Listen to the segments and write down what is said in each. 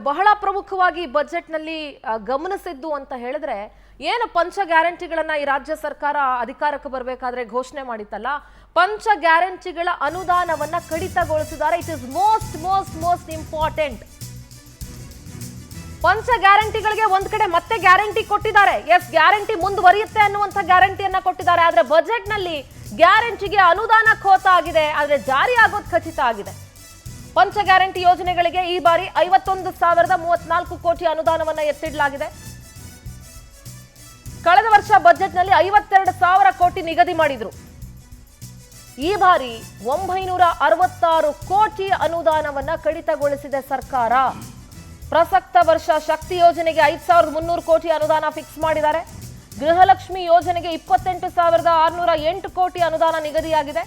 ಬಹಳ ಪ್ರಮುಖವಾಗಿ ಬಜೆಟ್ನಲ್ಲಿ ಗಮನಿಸಿದ್ದು ಅಂತ ಹೇಳಿದ್ರೆ ಏನು ಪಂಚ ಗ್ಯಾರಂಟಿಗಳನ್ನ ಈ ರಾಜ್ಯ ಸರ್ಕಾರ ಅಧಿಕಾರಕ್ಕೆ ಬರಬೇಕಾದ್ರೆ ಘೋಷಣೆ ಮಾಡಿತ್ತಲ್ಲ, ಪಂಚ ಗ್ಯಾರಂಟಿಗಳ ಅನುದಾನವನ್ನ ಕಡಿತಗೊಳಿಸಿದ್ದಾರೆ. It is most important. ಪಂಚ ಗ್ಯಾರಂಟಿಗಳಿಗೆ ಒಂದ್ ಕಡೆ ಮತ್ತೆ ಗ್ಯಾರಂಟಿ ಕೊಟ್ಟಿದ್ದಾರೆ. ಎಸ್, ಗ್ಯಾರಂಟಿ ಮುಂದುವರಿಯುತ್ತೆ ಅನ್ನುವಂಥ ಗ್ಯಾರಂಟಿಯನ್ನ ಕೊಟ್ಟಿದ್ದಾರೆ. ಆದ್ರೆ ಬಜೆಟ್ ನಲ್ಲಿ ಗ್ಯಾರಂಟಿಗೆ ಅನುದಾನ ಖೋತ ಆಗಿದೆ, ಆದ್ರೆ ಜಾರಿ ಆಗೋದು ಖಚಿತ ಆಗಿದೆ. ಪಂಚ ಗ್ಯಾರಂಟಿ ಯೋಜನೆಗಳಿಗೆ ಈ ಬಾರಿ 51,034 ಕೋಟಿ ಅನುದಾನವನ್ನ ಎತ್ತಿಡಲಾಗಿದೆ. ಕಳೆದ ವರ್ಷ ಬಜೆಟ್ನಲ್ಲಿ 52,000 ಕೋಟಿ ನಿಗದಿ ಮಾಡಿದ್ರು. ಈ ಬಾರಿ 966 ಕೋಟಿ ಅನುದಾನವನ್ನ ಕಡಿತಗೊಳಿಸಿದೆ ಸರ್ಕಾರ. ಪ್ರಸಕ್ತ ವರ್ಷ ಶಕ್ತಿ ಯೋಜನೆಗೆ 5,300 ಕೋಟಿ ಅನುದಾನ ಫಿಕ್ಸ್ ಮಾಡಿದ್ದಾರೆ. ಗೃಹಲಕ್ಷ್ಮಿ ಯೋಜನೆಗೆ 28,608 ಕೋಟಿ ಅನುದಾನ ನಿಗದಿಯಾಗಿದೆ.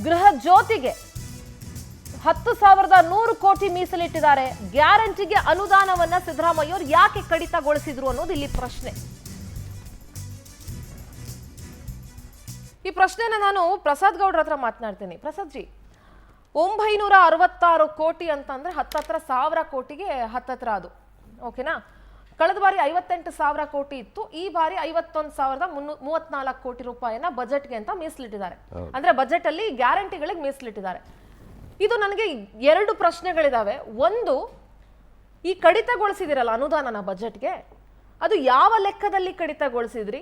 ಗೃಹ ಜ್ಯೋತಿಗೆ 10,100 ಕೋಟಿ ಮೀಸಲಿಟ್ಟಿದ್ದಾರೆ. ಗ್ಯಾರಂಟಿಗೆ ಅನುದಾನವನ್ನ ಸಿದ್ದರಾಮಯ್ಯ ಅವರು ಯಾಕೆ ಕಡಿತಗೊಳಿಸಿದ್ರು ಅನ್ನೋದು ಇಲ್ಲಿ ಪ್ರಶ್ನೆ. ಈ ಪ್ರಶ್ನೆನ ನಾನು ಪ್ರಸಾದ್ ಗೌಡ್ರ ಹತ್ರ ಮಾತನಾಡ್ತೀನಿ. ಪ್ರಸಾದ್ ಜಿ, 966 ಕೋಟಿ ಅಂತಂದ್ರೆ ಹತ್ತತ್ರ 1,000 ಕೋಟಿಗೆ ಹತ್ತತ್ರ ಅದು, ಓಕೆನಾ? ಕಳೆದ ಬಾರಿ 58,000 ಕೋಟಿ ಇತ್ತು. ಈ ಬಾರಿ 51,334 ಕೋಟಿ ರೂಪಾಯಿನ ಬಜೆಟ್ಗೆ ಅಂತ ಮೀಸಲಿಟ್ಟಿದ್ದಾರೆ. ಅಂದ್ರೆ ಬಜೆಟ್ ಅಲ್ಲಿ ಗ್ಯಾರಂಟಿಗಳಿಗೆ ಮೀಸಲಿಟ್ಟಿದ್ದಾರೆ. ಇದು ನನಗೆ 2 ಪ್ರಶ್ನೆಗಳಿದಾವೆ. ಒಂದು, ಈ ಕಡಿತಗೊಳಿಸಿದಿರಲ್ಲ ಅನುದಾನನ ಬಜೆಟ್ಗೆ, ಅದು ಯಾವ ಲೆಕ್ಕದಲ್ಲಿ ಕಡಿತಗೊಳಿಸಿದ್ರಿ?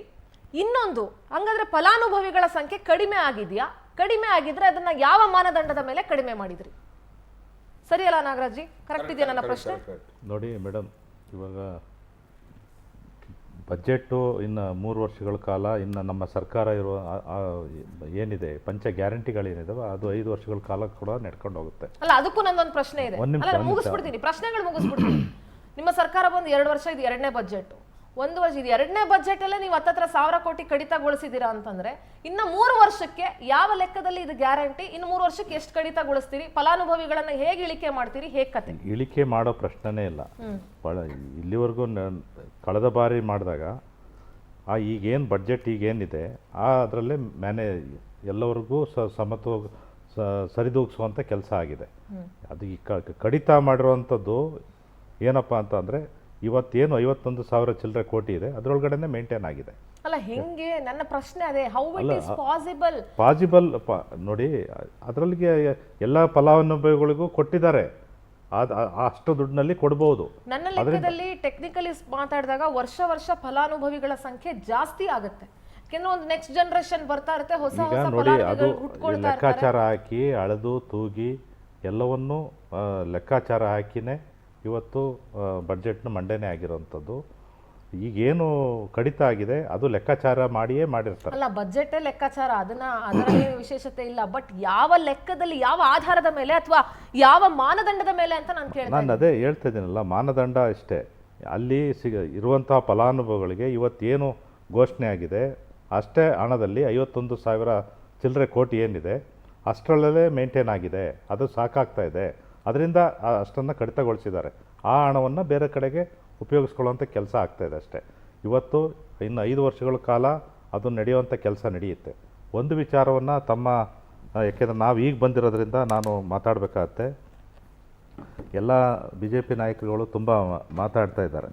ಇನ್ನೊಂದು, ಹಂಗಾದ್ರೆ ಫಲಾನುಭವಿಗಳ ಸಂಖ್ಯೆ ಕಡಿಮೆ ಆಗಿದೆಯಾ? ಕಡಿಮೆ ಆಗಿದ್ರೆ ಅದನ್ನ ಯಾವ ಮಾನದಂಡದ ಮೇಲೆ ಕಡಿಮೆ ಮಾಡಿದ್ರಿ? ಸರಿಯಲ್ಲ ನಾಗರಾಜ್ ಜಿ? ಕರೆಕ್ಟ್ ಇದೆಯಾ ನನ್ನ ಪ್ರಶ್ನೆ? ನೋಡಿ ಮೇಡಮ್, ಇವಾಗ ಬಜೆಟ್ಟು ಇನ್ನು 3 ವರ್ಷಗಳ ಕಾಲ ಇನ್ನು ನಮ್ಮ ಸರ್ಕಾರ ಇರುವ ಏನಿದೆ ಪಂಚ ಗ್ಯಾರಂಟಿಗಳೇನಿದಾವೆ ಅದು 5 ವರ್ಷಗಳ ಕಾಲ ಕೂಡ ನಡ್ಕೊಂಡು ಹೋಗುತ್ತೆ. ಅಲ್ಲ, ಅದಕ್ಕೂ ನಂದೊಂದು ಪ್ರಶ್ನೆ ಇದೆ. ಅಲ್ಲ, ಮುಗಿಸ್ಬಿಡ್ತೀನಿ, ಪ್ರಶ್ನೆಗಳು ಮುಗಿಸ್ಬಿಡ್ತೀನಿ. ನಿಮ್ಮ ಸರ್ಕಾರ ಬಂದು 2 ವರ್ಷ, ಇದು 2ನೇ ಬಜೆಟ್. 1 ವರ್ಷ, ಇದು 2ನೇ ಬಜೆಟ್ ಅಲ್ಲೇ ನೀವು ಹತ್ತತ್ರ 1,000 ಕೋಟಿ ಕಡಿತಗೊಳಿಸಿದೀರಾ ಅಂತಂದ್ರೆ ಇನ್ನು 3 ವರ್ಷಕ್ಕೆ ಯಾವ ಲೆಕ್ಕದಲ್ಲಿ ಇದು ಗ್ಯಾರಂಟಿ? ಇನ್ನು 3 ವರ್ಷಕ್ಕೆ ಎಷ್ಟು ಕಡಿತಗೊಳಿಸ್ತೀರಿ? ಫಲಾನುಭವಿಗಳನ್ನ ಹೇಗೆ ಇಳಿಕೆ ಮಾಡ್ತೀರಿ? ಹೇಗೆ ಕತೆ? ಇಳಿಕೆ ಮಾಡೋ ಪ್ರಶ್ನೆನೇ ಇಲ್ಲ. ಇಲ್ಲಿವರೆಗೂ ಕಳೆದ ಬಾರಿ ಮಾಡಿದಾಗ ಈಗೇನು ಬಡ್ಜೆಟ್ ಈಗೇನಿದೆ ಅದರಲ್ಲೇ ಎಲ್ಲವರಿಗೂ ಸರಿದೂಗಿಸುವಂಥ ಕೆಲಸ ಆಗಿದೆ. ಅದು ಈ ಕಡಿತ ಮಾಡಿರುವಂಥದ್ದು ಏನಪ್ಪ ಅಂತಂದರೆ ಇವತ್ತೇನು 51,000 ಚಿಲ್ಲರೆ ಕೋಟಿ ಇದೆ ಅದರೊಳಗಡೆನೆ ಮೇಂಟೈನ್ ಆಗಿದೆ. ಅಲ್ಲ, ಹೆಂಗೆ? ನನ್ನ ಪ್ರಶ್ನೆ ಅದೇ, ಹೌ ಇಟ್ ಇಸ್ ಪಾಸಿಬಲ್? ನೋಡಿ, ಅದರಲ್ಲಿಗೆ ಎಲ್ಲ ಫಲಾನುಭವಿಗಳಿಗೂ ಕೊಟ್ಟಿದ್ದಾರೆ. ಅಷ್ಟು ದುಡ್ಡಿನಲ್ಲಿ ಕೊಡಬಹುದು. ನನ್ನ ಲೆಕ್ಕದಲ್ಲಿ ಟೆಕ್ನಿಕಲಿ ಮಾತಾಡಿದಾಗ ವರ್ಷ ಫಲಾನುಭವಿಗಳ ಸಂಖ್ಯೆ ಜಾಸ್ತಿ ಆಗುತ್ತೆ. ಯಾಕೆಂದ್ರೆ ಒಂದು ನೆಕ್ಸ್ಟ್ ಜನರೇಷನ್ ಬರ್ತಾ ಇರುತ್ತೆ, ಹೊಸ ನೋಡಿ, ಅದು ಲೆಕ್ಕಾಚಾರ ಹಾಕಿ ಅಳೆದು ತೂಗಿ ಎಲ್ಲವನ್ನೂ ಲೆಕ್ಕಾಚಾರ ಹಾಕಿನೇ ಇವತ್ತು ಬಡ್ಜೆಟ್ನ ಮಂಡನೆ ಆಗಿರೋಂಥದ್ದು. ಈಗೇನು ಕಡಿತ ಆಗಿದೆ ಅದು ಲೆಕ್ಕಾಚಾರ ಮಾಡಿಯೇ ಮಾಡಿರ್ತಾರೆ. ಅಲ್ಲ, ಬಜೆಟ್ ಲೆಕ್ಕಾಚಾರ, ಅದರ ವಿಶೇಷತೆ ಇಲ್ಲ. ಬಟ್ ಯಾವ ಲೆಕ್ಕದಲ್ಲಿ, ಯಾವ ಆಧಾರದ ಮೇಲೆ ಅಥವಾ ಯಾವ ಮಾನದಂಡದ ಮೇಲೆ ಅಂತ ನಾನು ಅದೇ ಹೇಳ್ತಾ ಇದ್ದೀನಲ್ಲ, ಮಾನದಂಡ ಅಷ್ಟೇ. ಅಲ್ಲಿ ಇರುವಂತಹ ಫಲಾನುಭವಿಗಳಿಗೆ ಇವತ್ತೇನು ಘೋಷಣೆ ಆಗಿದೆ ಅಷ್ಟೇ ಹಣದಲ್ಲಿ 51,000 ಚಿಲ್ಲರೆ ಕೋಟಿ ಏನಿದೆ ಅಷ್ಟರಲ್ಲೇ ಮೇಂಟೈನ್ ಆಗಿದೆ. ಅದು ಸಾಕಾಗ್ತಾ ಇದೆ. ಅದರಿಂದ ಅಷ್ಟನ್ನು ಕಡಿತಗೊಳಿಸಿದ್ದಾರೆ. ಆ ಹಣವನ್ನು ಬೇರೆ ಕಡೆಗೆ ಉಪಯೋಗಿಸ್ಕೊಳ್ಳುವಂಥ ಕೆಲಸ ಆಗ್ತಾಯಿದೆ ಅಷ್ಟೇ. ಇವತ್ತು ಇನ್ನು 5 ವರ್ಷಗಳ ಕಾಲ ಅದು ನಡೆಯುವಂಥ ಕೆಲಸ ನಡೆಯುತ್ತೆ. ಒಂದು ವಿಚಾರವನ್ನು ಯಾಕೆಂದರೆ ನಾವು ಈಗ ಬಂದಿರೋದ್ರಿಂದ ನಾನು ಮಾತಾಡಬೇಕಾಗತ್ತೆ. ಎಲ್ಲ BJP ನಾಯಕರುಗಳು ತುಂಬ ಮಾತಾಡ್ತಾ ಇದ್ದಾರೆ.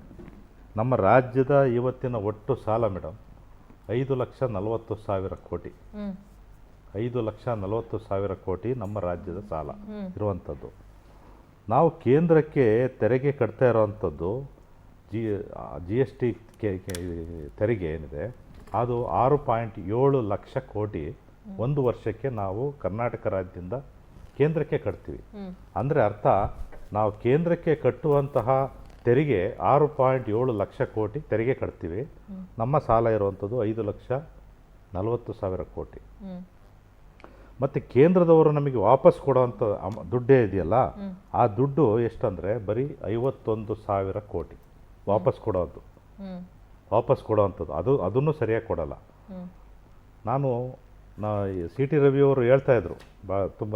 ನಮ್ಮ ರಾಜ್ಯದ ಇವತ್ತಿನ ಒಟ್ಟು ಸಾಲ ಮೇಡಮ್ 5,40,000 ಕೋಟಿ. 5,40,000 ಕೋಟಿ ನಮ್ಮ ರಾಜ್ಯದ ಸಾಲ ಇರುವಂಥದ್ದು. ನಾವು ಕೇಂದ್ರಕ್ಕೆ ತೆರಿಗೆ ಕಟ್ತಾ ಇರೋವಂಥದ್ದು GST ತೆರಿಗೆ ಏನಿದೆ ಅದು 6.7 ಲಕ್ಷ ಕೋಟಿ ಒಂದು ವರ್ಷಕ್ಕೆ ನಾವು ಕರ್ನಾಟಕ ರಾಜ್ಯದಿಂದ ಕೇಂದ್ರಕ್ಕೆ ಕಟ್ತೀವಿ. ಅಂದರೆ ಅರ್ಥ, ನಾವು ಕೇಂದ್ರಕ್ಕೆ ಕಟ್ಟುವಂತಹ ತೆರಿಗೆ 6.7 ಲಕ್ಷ ಕೋಟಿ ತೆರಿಗೆ ಕಟ್ತೀವಿ. ನಮ್ಮ ಸಾಲ ಇರುವಂಥದ್ದು 5,40,000 ಕೋಟಿ. ಮತ್ತು ಕೇಂದ್ರದವರು ನಮಗೆ ವಾಪಸ್ ಕೊಡುವಂಥ ದುಡ್ಡೇ ಇದೆಯಲ್ಲ, ಆ ದುಡ್ಡು ಎಷ್ಟಂದರೆ ಬರೀ 51,000 ಕೋಟಿ ವಾಪಸ್ ಕೊಡೋವಂಥದ್ದು. ಅದನ್ನು ಸರಿಯಾಗಿ ಕೊಡಲ್ಲ. CT ರವಿ ಅವರು ಹೇಳ್ತಾಯಿದ್ರು, ತುಂಬ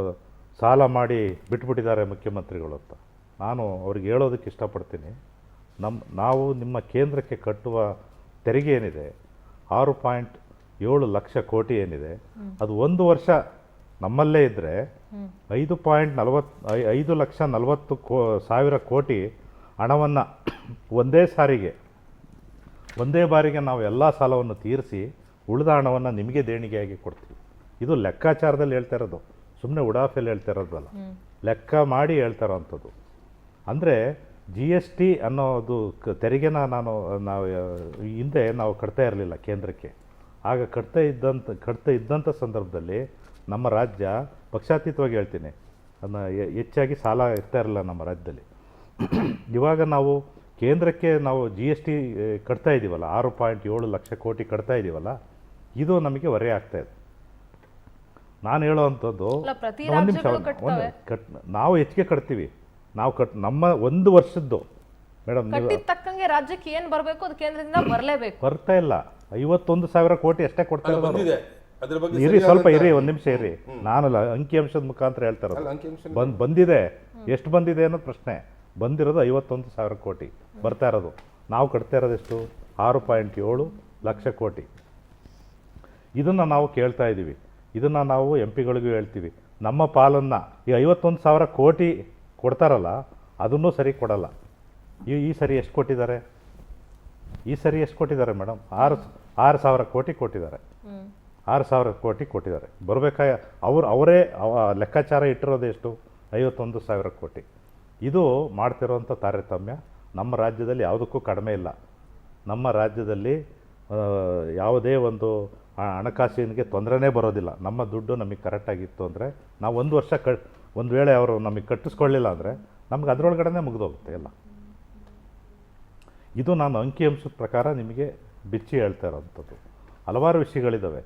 ಸಾಲ ಮಾಡಿ ಬಿಟ್ಬಿಟ್ಟಿದ್ದಾರೆ ಮುಖ್ಯಮಂತ್ರಿಗಳು ಅಂತ. ನಾನು ಅವ್ರಿಗೆ ಹೇಳೋದಕ್ಕೆ ಇಷ್ಟಪಡ್ತೀನಿ, ನಾವು ನಿಮ್ಮ ಕೇಂದ್ರಕ್ಕೆ ಕಟ್ಟುವ ತೆರಿಗೆ ಏನಿದೆ 6.7 ಲಕ್ಷ ಕೋಟಿ ಏನಿದೆ ಅದು ಒಂದು ವರ್ಷ ನಮ್ಮಲ್ಲೇ ಇದ್ದರೆ 5,40,000 ಕೋಟಿ ಹಣವನ್ನು ಒಂದೇ ಬಾರಿಗೆ ನಾವು ಎಲ್ಲ ಸಾಲವನ್ನು ತೀರಿಸಿ ಉಳಿದ ಹಣವನ್ನು ನಿಮಗೆ ದೇಣಿಗೆಯಾಗಿ ಕೊಡ್ತೀವಿ. ಇದು ಲೆಕ್ಕಾಚಾರದಲ್ಲಿ ಹೇಳ್ತಾ ಇರೋದು, ಸುಮ್ಮನೆ ಉಡಾಫೆಯಲ್ಲಿ ಹೇಳ್ತಾ ಇರೋದಲ್ಲ, ಲೆಕ್ಕ ಮಾಡಿ ಹೇಳ್ತಾ ಇರೋವಂಥದ್ದು. ಅಂದರೆ GST ಅನ್ನೋದು ತೆರಿಗೆನ ನಾವು ಹಿಂದೆ ನಾವು ಕಟ್ತಾ ಇರಲಿಲ್ಲ ಕೇಂದ್ರಕ್ಕೆ. ಆಗ ಕಟ್ತಾ ಇದ್ದಂಥ ಸಂದರ್ಭದಲ್ಲಿ ನಮ್ಮ ರಾಜ್ಯ, ಪಕ್ಷಾತೀತವಾಗಿ ಹೇಳ್ತೀನಿ, ಹೆಚ್ಚಾಗಿ ಸಾಲ ಇರ್ತಾ ಇರಲಿಲ್ಲ ನಮ್ಮ ರಾಜ್ಯದಲ್ಲಿ. ಇವಾಗ ನಾವು ಕೇಂದ್ರಕ್ಕೆ ನಾವು GST ಕಟ್ತಾ ಇದ್ದೀವಲ್ಲ, 6.7 ಲಕ್ಷ ಕೋಟಿ ಕಟ್ತಾ ಇದ್ದೀವಲ್ಲ, ಇದು ನಮಗೆ ಹೊರೆ ಆಗ್ತಾ ಇದೆ. ನಾನು ಹೇಳೋವಂಥದ್ದು, ಒಂದು ನಿಮಿಷ, ನಾವು ಹೆಚ್ಚಿಗೆ ಕಟ್ತೀವಿ. ನಮ್ಮ ಒಂದು ವರ್ಷದ್ದು ಮೇಡಮ್, ತಕ್ಕಂಗೆ ರಾಜ್ಯಕ್ಕೆ ಏನು ಬರಬೇಕು ಅದು ಕೇಂದ್ರದಿಂದ ಬರಲೇಬೇಕು. ಬರ್ತಾ ಇಲ್ಲ. 51,000 ಕೋಟಿ ಅಷ್ಟೇ ಕೊಡ್ತಾ ಇರೋದು. ಇರಿ, ಸ್ವಲ್ಪ ಇರಿ, ಒಂದು ನಿಮಿಷ ಇರಿ. ನಾನು ಅಂಕಿಅಂಶದ ಮುಖಾಂತರ ಹೇಳ್ತಾ ಇರೋದು. ಬಂದಿದೆ, ಎಷ್ಟು ಬಂದಿದೆ ಅನ್ನೋ ಪ್ರಶ್ನೆ. ಬಂದಿರೋದು 51,000 ಕೋಟಿ ಬರ್ತಾ ಇರೋದು. ನಾವು ಕಟ್ತಾ ಇರೋದೆಷ್ಟು? 6.7 ಲಕ್ಷ ಕೋಟಿ. ಇದನ್ನು ನಾವು ಕೇಳ್ತಾ ಇದ್ದೀವಿ. ಇದನ್ನು ನಾವು MP ಗಳಿಗೂ ಹೇಳ್ತೀವಿ. ನಮ್ಮ ಪಾಲನ್ನು ಈ 51,000 ಕೋಟಿ ಕೊಡ್ತಾರಲ್ಲ, ಅದನ್ನೂ ಸರಿ ಕೊಡಲ್ಲ. ಈ ಸರಿ ಎಷ್ಟು ಕೊಟ್ಟಿದ್ದಾರೆ? ಈ ಸರಿ ಎಷ್ಟು ಕೊಟ್ಟಿದ್ದಾರೆ ಮೇಡಮ್? 6,000 ಕೋಟಿ ಕೊಟ್ಟಿದ್ದಾರೆ. 6,000 ಕೋಟಿ ಕೊಟ್ಟಿದ್ದಾರೆ. ಬರಬೇಕಾ ಅವರೇ ಲೆಕ್ಕಾಚಾರ ಇಟ್ಟಿರೋದು ಎಷ್ಟು? 51,000 ಕೋಟಿ. ಇದು ಮಾಡ್ತಿರೋವಂಥ ತಾರತಮ್ಯ ನಮ್ಮ ರಾಜ್ಯದಲ್ಲಿ ಯಾವುದಕ್ಕೂ ಕಡಿಮೆ ಇಲ್ಲ. ನಮ್ಮ ರಾಜ್ಯದಲ್ಲಿ ಯಾವುದೇ ಒಂದು ಹಣಕಾಸಿನಿಗೆ ತೊಂದರೆನೇ ಬರೋದಿಲ್ಲ. ನಮ್ಮ ದುಡ್ಡು ನಮಗೆ ಕರೆಕ್ಟಾಗಿತ್ತು ಅಂದರೆ, ನಾವು ಒಂದು ವರ್ಷ ಒಂದು ವೇಳೆ ಅವರು ನಮಗೆ ಕಟ್ಟಿಸ್ಕೊಳ್ಳಿಲ್ಲ ಅಂದರೆ ನಮ್ಗೆ ಅದರೊಳಗಡೆ ಮುಗಿದೋಗುತ್ತೆ ಎಲ್ಲ. ಇದು ನಾನು ಅಂಕಿಅಂಶದ ಪ್ರಕಾರ ನಿಮಗೆ ಬಿಚ್ಚಿ ಹೇಳ್ತಾ ಇರೋವಂಥದ್ದು. ಹಲವಾರು ವಿಷಯಗಳಿದ್ದಾವೆ.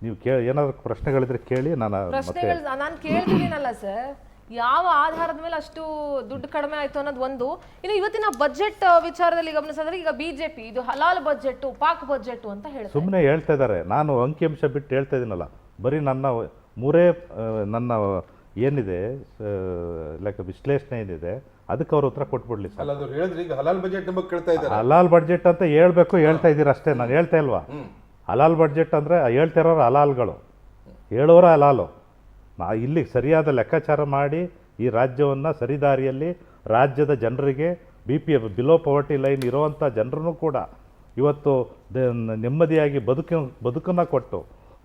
ನೀವು ಏನಾದರೂ ಪ್ರಶ್ನೆಗಳಿದ್ರೆ ಕೇಳಿ. ನಾನು ಕೇಳ್ತೀನಲ್ಲ ಸರ್, ಯಾವ ಆಧಾರದ ಮೇಲೆ ಅಷ್ಟು ದುಡ್ಡು ಕಡಿಮೆ ಆಯ್ತು ಅನ್ನೋದು ಒಂದು. ಇನ್ನು ಇವತ್ತಿನ ಬಜೆಟ್ ವಿಚಾರದಲ್ಲಿ ಗಮನಿಸಿದ್ರೆ, ಈಗ BJP ಇದು ಹಲಾಲ್ ಬಜೆಟ್, ಪಾಕ್ ಬಜೆಟ್ ಅಂತ ಹೇಳಿ ಸುಮ್ಮನೆ ಹೇಳ್ತಾ ಇದ್ದಾರೆ. ನಾನು ಅಂಕಿಅಂಶ ಬಿಟ್ಟು ಹೇಳ್ತಾ ಇದ್ದೀನಲ್ಲ, ಬರೀ ನನ್ನ ಏನಿದೆ ವಿಶ್ಲೇಷಣೆ ಏನಿದೆ ಅದಕ್ಕೆ ಅವ್ರ ಉತ್ತರ ಕೊಟ್ಬಿಡ್ಲಿ ಸರ್. ಹಲಾಲ್ ಬಡ್ಜೆಟ್ ಅಂತ ಹೇಳ್ಬೇಕು, ಹೇಳ್ತಾ ಇದ್ದೀರ ಅಷ್ಟೇ. ನಾನು ಹೇಳ್ತಾ ಇಲ್ವಾ? ಹಲಾಲ್ ಬಡ್ಜೆಟ್ ಅಂದರೆ ಹೇಳ್ತಾ ಇರೋರು ಹಲಾಲ್ಗಳು, ಹೇಳೋರ ಹಲಾಲು. ಇಲ್ಲಿಗೆ ಸರಿಯಾದ ಲೆಕ್ಕಾಚಾರ ಮಾಡಿ ಈ ರಾಜ್ಯವನ್ನು ಸರಿದಾರಿಯಲ್ಲಿ, ರಾಜ್ಯದ ಜನರಿಗೆ ಬಿಲೋ ಪವರ್ಟಿ ಲೈನ್ ಇರೋವಂಥ ಜನರನ್ನು ಕೂಡ ಇವತ್ತು ನೆಮ್ಮದಿಯಾಗಿ ಬದುಕನ್ನು ಕೊಟ್ಟು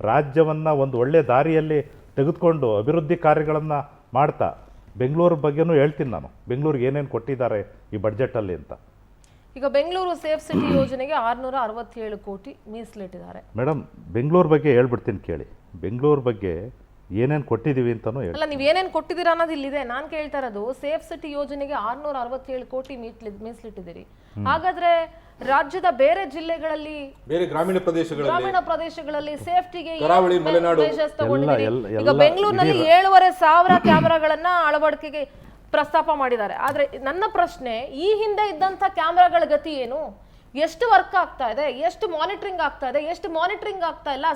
ರಾಜ್ಯವನ್ನು ಒಂದು ಒಳ್ಳೆಯ ದಾರಿಯಲ್ಲಿ ತೆಗೆದುಕೊಂಡು ಅಭಿವೃದ್ಧಿ ಕಾರ್ಯಗಳನ್ನು ಮಾಡ್ತಾ, ಬೆಂಗಳೂರು ಬಗ್ಗೆನೂ ಹೇಳ್ತೀನಿ ನಾನು, ಬೆಂಗಳೂರಿಗೆ ಏನೇನು ಕೊಟ್ಟಿದ್ದಾರೆ ಈ ಬಡ್ಜೆಟಲ್ಲಿ ಅಂತ. ಈಗ ಬೆಂಗಳೂರು ಸೇಫ್ ಸಿಟಿ ಯೋಜನೆಗೆ 667 ಕೋಟಿ ಮೀಸಲಿಟ್ಟಿದ್ದಾರೆ. ಮೇಡಮ್, ಬೆಂಗಳೂರು ಬಗ್ಗೆ ಹೇಳ್ಬಿಡ್ತೀನಿ ಕೇಳಿ. ಬೆಂಗಳೂರು ಬಗ್ಗೆ ಏನೇನು ಕೊಟ್ಟಿದ್ದೀವಿ ಅಂತಲೂ ಹೇಳಿ. ಅಲ್ಲ, ನೀವು ಏನೇನು ಕೊಟ್ಟಿದ್ದೀರಾ ಅನ್ನೋದು ಇಲ್ಲಿದೆ. ನಾನು ಕೇಳ್ತಾ ಇರೋದು, ಸೇಫ್ ಸಿಟಿ ಯೋಜನೆಗೆ 667 ಕೋಟಿ ಮೀಸಲಿಟ್ಟಿದ್ದೀರಿ. ಹಾಗಾದ್ರೆ ರಾಜ್ಯದ ಬೇರೆ ಜಿಲ್ಲೆಗಳಲ್ಲಿ, ಬೇರೆ ಗ್ರಾಮೀಣ ಪ್ರದೇಶಗಳಲ್ಲಿ ಸೇಫ್ಟಿಗೆ ಈಗ ಬೆಂಗಳೂರಿನಲ್ಲಿ 7,500 ಕ್ಯಾಮೆರಾಗಳನ್ನ ಅಳವಡಿಕೆಗೆ ಪ್ರಸ್ತಾಪ ಮಾಡಿದ್ದಾರೆ. ಆದ್ರೆ ನನ್ನ ಪ್ರಶ್ನೆ, ಈ ಹಿಂದೆ ಇದ್ದಂತ ಕ್ಯಾಮೆರಾಗಳ ಗತಿ ಏನು? ಎಷ್ಟು ವರ್ಕ್ ಆಗ್ತಾ ಇದೆ? ಎಷ್ಟು ಮಾನಿಟರಿಂಗ್ ಆಗ್ತಾ ಇದೆ? ಎಷ್ಟು ಮಾನಿಟರಿಂಗ್ ಆಗ್ತಾ ಇಲ್ಲ?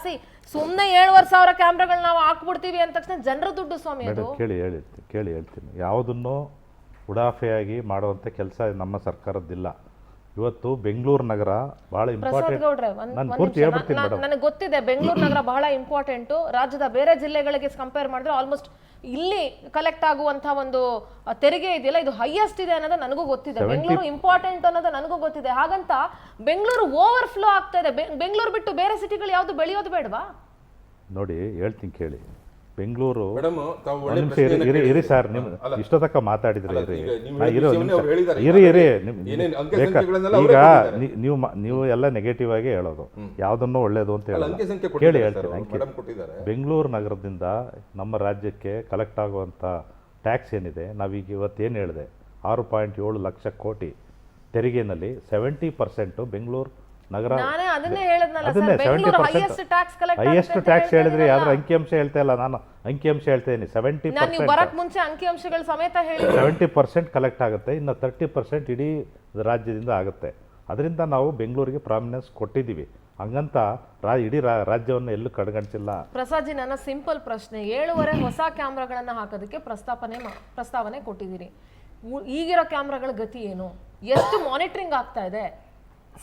ಸುಮ್ಮನೆ 7,500 ಕ್ಯಾಮ್ರಾಗಳು ನಾವು ಹಾಕ್ಬಿಡ್ತೀವಿ ಅಂದ ತಕ್ಷಣ ಜನರ ದುಡ್ಡು ಸ್ವಾಮಿ ಅದು. ಕೇಳಿ ಹೇಳ್ತೀನಿ. ಯಾವುದನ್ನು ಉಡಾಫೆಯಾಗಿ ಮಾಡುವಂಥ ಕೆಲಸ ನಮ್ಮ ಸರ್ಕಾರದ್ದಿಲ್ಲ. ಇವತ್ತು ಬೆಂಗಳೂರು ನಗರ ಬಹಳ ಇಂಪಾರ್ಟೆಂಟ್. ನನಗೆ ಗೊತ್ತಿದೆ, ಬೆಂಗಳೂರು ನಗರ ಬಹಳ ಇಂಪಾರ್ಟೆಂಟು. ರಾಜ್ಯದ ಬೇರೆ ಜಿಲ್ಲೆಗಳಿಗೆ ಕಂಪೇರ್ ಮಾಡಿದ್ರೆ ಆಲ್ಮೋಸ್ಟ್ ಇಲ್ಲಿ ಕಲೆಕ್ಟ್ ಆಗುವಂತಹ ಒಂದು ತೆರಿಗೆ ಇದೆಯಲ್ಲ, ಇದು ಹೈಯೆಸ್ಟ್ ಇದೆ ಅನ್ನೋದು ನನಗೂ ಗೊತ್ತಿದೆ. ಬೆಂಗಳೂರು ಇಂಪಾರ್ಟೆಂಟ್ ಅನ್ನೋದು ನನಗೂ ಗೊತ್ತಿದೆ. ಹಾಗಂತ ಬೆಂಗಳೂರು ಓವರ್ಫ್ಲೋ ಆಗ್ತಾ ಇದೆ. ಬೆಂಗಳೂರು ಬಿಟ್ಟು ಬೇರೆ ಸಿಟಿಗಳು ಯಾವುದು ಬೆಳೆಯೋದು ಬೇಡವಾ? ನೋಡಿ, ಹೇಳ್ತೀನಿ ಕೇಳಿ. ಬೆಂಗಳೂರು ಇರಿ ಸರ್, ನಿಮ್ ಇಷ್ಟೊತ್ತಕ್ಕ ಮಾತಾಡಿದ್ರೆ ಇರಿ. ಈಗ ನೀವು ಎಲ್ಲ ನೆಗೆಟಿವ್ ಆಗಿ ಹೇಳೋದು, ಯಾವುದನ್ನು ಒಳ್ಳೇದು ಅಂತ ಹೇಳೋದು. ಕೇಳಿ ಹೇಳ್ತೀನಿ. ಬೆಂಗಳೂರು ನಗರದಿಂದ ನಮ್ಮ ರಾಜ್ಯಕ್ಕೆ ಕಲೆಕ್ಟ್ ಆಗುವಂಥ ಟ್ಯಾಕ್ಸ್ ಏನಿದೆ, ನಾವೀಗ ಇವತ್ತೇನು ಹೇಳಿದೆ, 6.7 ಲಕ್ಷ ಕೋಟಿ ತೆರಿಗೆನಲ್ಲಿ 70% ಬೆಂಗಳೂರು ನಗರ. ಹೈಯೆಸ್ಟ್ ಟ್ಯಾಕ್ಸ್ ಹೇಳಿದ್ರೆ ಯಾವ್ದ್ರ ಅಂಕಿಅಂಶ ಹೇಳ್ತಾ ಇಲ್ಲ, ನಾನು ಅಂಕಿಅಂಶ ಹೇಳ್ತೇನೆ. 70% ಕಲೆಕ್ಟ್ ಆಗುತ್ತೆ. ಇನ್ನು 30% ಇಡೀ ರಾಜ್ಯದಿಂದ ಆಗುತ್ತೆ. ಅದರಿಂದ ನಾವು ಬೆಂಗಳೂರಿಗೆ ಪ್ರಾಮಿನೆನ್ಸ್ ಕೊಟ್ಟಿದ್ದೀವಿ. ಹಂಗಂತ ಇಡೀ ರಾಜ್ಯವನ್ನು ಎಲ್ಲೂ ಕಡೆಗಣಿಸಿಲ್ಲ. ಪ್ರಸಾದ್ ಜಿ, ನನ್ನ ಸಿಂಪಲ್ ಪ್ರಶ್ನೆ, 7,500 ಹೊಸ ಕ್ಯಾಮ್ರಾಗಳನ್ನ ಹಾಕೋದಕ್ಕೆ ಪ್ರಸ್ತಾವನೆ ಕೊಟ್ಟಿದ್ದೀರಿ. ಈಗಿರೋ ಕ್ಯಾಮ್ರಾಗಳ ಗತಿ ಏನು? ಎಷ್ಟು ಮಾನಿಟರಿಂಗ್ ಆಗ್ತಾ ಇದೆ?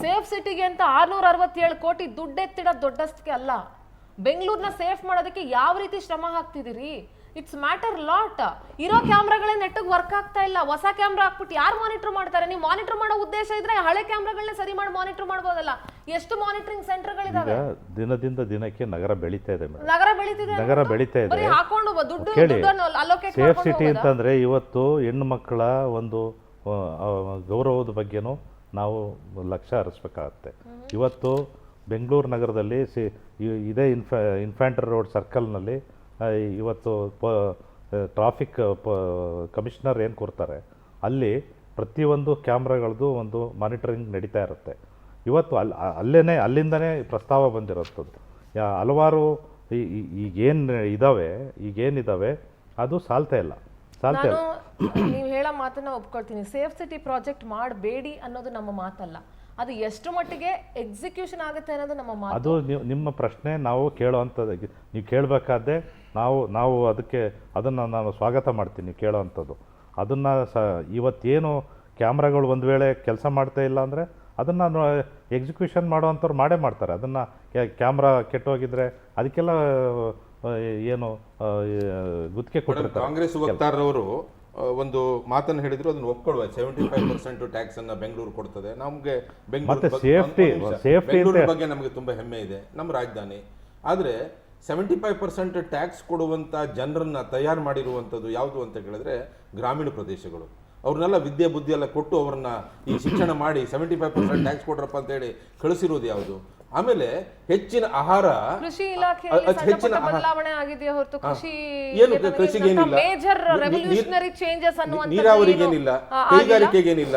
ಸೇಫ್ ಸಿಟಿಗೆ ಅಂತ 667 ಕೋಟಿ ದುಡ್ಡೆತ್ತಿಡೋದು ದೊಡ್ಡಷ್ಟಕ್ಕೆ ಅಲ್ಲ. ಬೆಂಗಳೂರನ್ನ ಸೇಫ್ ಮಾಡೋದಕ್ಕೆ ಯಾವ ರೀತಿ ಶ್ರಮ ಹಾಕ್ತಿದ್ದೀರಿ? It's matter lot. ಇರೋ ಕ್ಯಾಮ್ರಾಗಳೇ ನೆಟ್ಟಿಗೆ ವರ್ಕ್ ಆಗ್ತಾ ಇಲ್ಲ, ಹೊಸ ಕ್ಯಾಮ್ರಾ ಹಾಕ್ಬಿಟ್ಟು ಯಾರು ಮಾನಿಟರ್ ಮಾಡ್ತಾರೆ? ನೀವು ಮಾನಿಟರ್ ಮಾಡೋ ಉದ್ದೇಶ ಇದ್ರೆ ಹಳೆ ಕ್ಯಾಮ್ರಾಗಳನ್ನ ಸರಿ ಮಾಡಿ ಮಾನಿಟರ್ ಮಾಡ್ಬೋದಲ್ಲ. ಎಷ್ಟು ಮಾನಿಟರಿಂಗ್ ಸೆಂಟರ್ಗಳಿದಾವೆ? ದಿನದಿಂದ ದಿನಕ್ಕೆ ನಗರ ಬೆಳೀತಾ ಇದೆ ಮೇಡಮ್. ನಗರ ಬೆಳೀತಿದೆ, ನಗರ ಬೆಳೀತಾ ಇದೆ. ಹಾಕೊಂಡು ದುಡ್ಡು ಕೇಳಿ, ಅಲೋಕೇಟ್ ಸೇಫ್ ಸಿಟಿ ಅಂತಂದ್ರೆ ಇವತ್ತು ಹೆಣ್ಣು ಮಕ್ಕಳ ಒಂದು ಗೌರವದ ಬಗ್ಗೆನೂ ನಾವು ಲಕ್ಷ್ಯ ಹರಿಸ್ಬೇಕಾಗತ್ತೆ. ಇವತ್ತು ಬೆಂಗಳೂರು ನಗರದಲ್ಲಿ ಇದೇ ಇನ್ಫ್ಯಾಂಟ್ರಿ ರೋಡ್ ಸರ್ಕಲ್ನಲ್ಲಿ ಇವತ್ತು ಟ್ರಾಫಿಕ್ ಕಮಿಷನರ್ ಏನು ಕೊಡ್ತಾರೆ, ಅಲ್ಲಿ ಪ್ರತಿಯೊಂದು ಕ್ಯಾಮ್ರಾಗಳದ್ದು ಒಂದು ಮಾನಿಟರಿಂಗ್ ನಡೀತಾ ಇರುತ್ತೆ. ಇವತ್ತು ಅಲ್ಲಿಂದನೇ ಪ್ರಸ್ತಾವ ಬಂದಿರೋಂಥದ್ದು. ಹಲವಾರು ಈಗೇನಿದ್ದಾವೆ ಅದು ಸಾಲ್ತಾ ಇಲ್ಲ. ನೀವು ಹೇಳೋ ಮಾತನ್ನ ಒಪ್ಕೊಳ್ತೀನಿ. ಸೇಫ್ ಸಿಟಿ ಪ್ರಾಜೆಕ್ಟ್ ಮಾಡಬೇಡಿ ಅನ್ನೋದು ನಮ್ಮ ಮಾತಲ್ಲ, ಅದು ಎಷ್ಟು ಮಟ್ಟಿಗೆ ಎಕ್ಸಿಕ್ಯೂಷನ್ ಆಗುತ್ತೆ ಅನ್ನೋದು ನಮ್ಮ ಮಾತು. ಅದು ನಿಮ್ಮ ಪ್ರಶ್ನೆ, ನಾವು ಕೇಳೋವಂಥದ್ದು. ನೀವು ಕೇಳಬೇಕಾದ್ರೆ ನಾವು ಅದನ್ನು ನಾನು ಸ್ವಾಗತ ಮಾಡ್ತೀನಿ. ನೀವು ಕೇಳೋವಂಥದ್ದು ಅದನ್ನು ಇವತ್ತೇನು ಕ್ಯಾಮ್ರಾಗಳು ಒಂದು ವೇಳೆ ಕೆಲಸ ಮಾಡ್ತಾ ಇಲ್ಲ ಅಂದರೆ ಅದನ್ನು ಎಕ್ಸಿಕ್ಯೂಷನ್ ಮಾಡೋವಂಥವ್ರು ಮಾಡೇ ಮಾಡ್ತಾರೆ. ಅದನ್ನು ಕ್ಯಾಮ್ರಾ ಕೆಟ್ಟೋಗಿದ್ರೆ ಅದಕ್ಕೆಲ್ಲ ಏನು ಗುತ್ತಿಗೆ ಕೊಟ್ಟಿರ್ತಾರೆ. ಕಾಂಗ್ರೆಸ್ ವಕ್ತಾರರವರು ಒಂದು ಮಾತನ್ನು ಹೇಳಿದ್ರು, ಅದನ್ನು ಒಪ್ಕೊಳ್ಳುವ. 75% ಟ್ಯಾಕ್ಸ್ ಅನ್ನ ಬೆಂಗಳೂರು ಕೊಡ್ತದೆ. ನಮಗೆ ಬೆಂಗಳೂರು ಬಗ್ಗೆ ನಮಗೆ ತುಂಬಾ ಹೆಮ್ಮೆ ಇದೆ, ನಮ್ಮ ರಾಜಧಾನಿ. ಆದ್ರೆ 75% ಟ್ಯಾಕ್ಸ್ ಕೊಡುವಂತ ಜನರನ್ನ ತಯಾರು ಮಾಡಿರುವಂಥದ್ದು ಯಾವುದು ಅಂತ ಕೇಳಿದ್ರೆ ಗ್ರಾಮೀಣ ಪ್ರದೇಶಗಳು. ಅವ್ರನ್ನೆಲ್ಲ ವಿದ್ಯೆ ಬುದ್ಧಿ ಎಲ್ಲ ಕೊಟ್ಟು ಅವ್ರನ್ನ ಈ ಶಿಕ್ಷಣ ಮಾಡಿ 75% ಟ್ಯಾಕ್ಸ್ ಕೊಡ್ರಪ್ಪ ಅಂತ ಹೇಳಿ ಕಳಿಸಿರೋದು ಯಾವುದು? ಆಮೇಲೆ ಹೆಚ್ಚಿನ ಆಹಾರ, ಕೃಷಿ ಇಲಾಖೆಯಲ್ಲಿ ಹೆಚ್ಚಿನ ಬದಲಾವಣೆ ಆಗಿದೆಯಾ ಹೊರತು ಕೃಷಿಗೆ ಏನಿಲ್ಲ, ಮೇಜರ್ ರೆವಲ್ಯೂಷನರಿ ಚೇಂಜಸ್ ಅನ್ನುವಂತ ನೀರಾವರಿಗೇನಿಲ್ಲ, ಕೈಗಾರಿಕೆಗೇನಿಲ್ಲ.